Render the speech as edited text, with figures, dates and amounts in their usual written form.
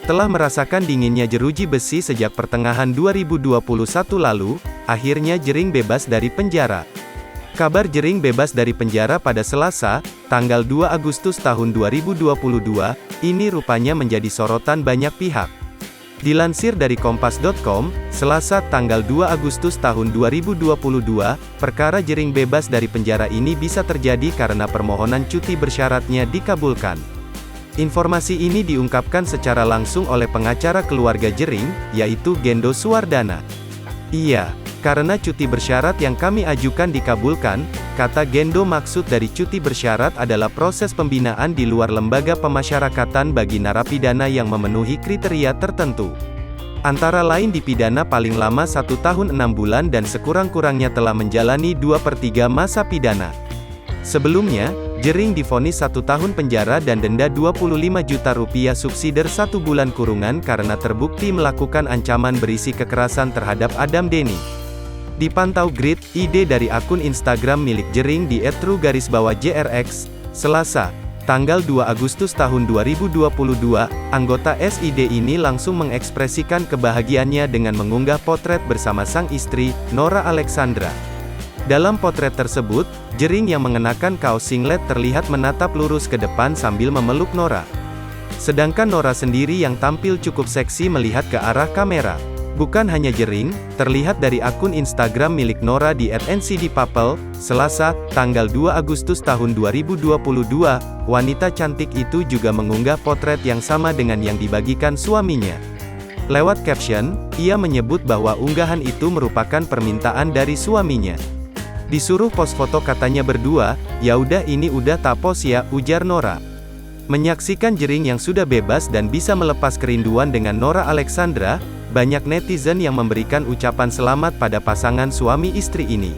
Setelah merasakan dinginnya jeruji besi sejak pertengahan 2021 lalu, akhirnya Jering bebas dari penjara. Kabar Jering bebas dari penjara pada Selasa, tanggal 2 Agustus tahun 2022, ini rupanya menjadi sorotan banyak pihak. Dilansir dari Kompas.com, Selasa tanggal 2 Agustus tahun 2022, perkara Jering bebas dari penjara ini bisa terjadi karena permohonan cuti bersyaratnya dikabulkan. Informasi ini diungkapkan secara langsung oleh pengacara keluarga Jering, yaitu Gendo Suwardana. Iya, karena cuti bersyarat yang kami ajukan dikabulkan, kata Gendo. Maksud dari cuti bersyarat adalah proses pembinaan di luar lembaga pemasyarakatan bagi narapidana yang memenuhi kriteria tertentu. Antara lain dipidana paling lama 1 tahun 6 bulan dan sekurang-kurangnya telah menjalani 2/3 masa pidana. Sebelumnya, Jering divonis 1 tahun penjara dan denda 25 juta rupiah subsidi 1 bulan kurungan karena terbukti melakukan ancaman berisi kekerasan terhadap Adam Denny. Dipantau Grid ID dari akun Instagram milik Jering di @tru_jrx, Selasa, tanggal 2 Agustus tahun 2022, anggota SID ini langsung mengekspresikan kebahagiaannya dengan mengunggah potret bersama sang istri, Nora Alexandra. Dalam potret tersebut, Jering yang mengenakan kaos singlet terlihat menatap lurus ke depan sambil memeluk Nora. Sedangkan Nora sendiri yang tampil cukup seksi melihat ke arah kamera. Bukan hanya Jering, terlihat dari akun Instagram milik Nora di @ncdpapel, Selasa, tanggal 2 Agustus tahun 2022, wanita cantik itu juga mengunggah potret yang sama dengan yang dibagikan suaminya. Lewat caption, ia menyebut bahwa unggahan itu merupakan permintaan dari suaminya. Disuruh post foto katanya berdua, "Ya udah ini udah tak post ya," ujar Nora. Menyaksikan Jering yang sudah bebas dan bisa melepas kerinduan dengan Nora Alexandra, banyak netizen yang memberikan ucapan selamat pada pasangan suami istri ini.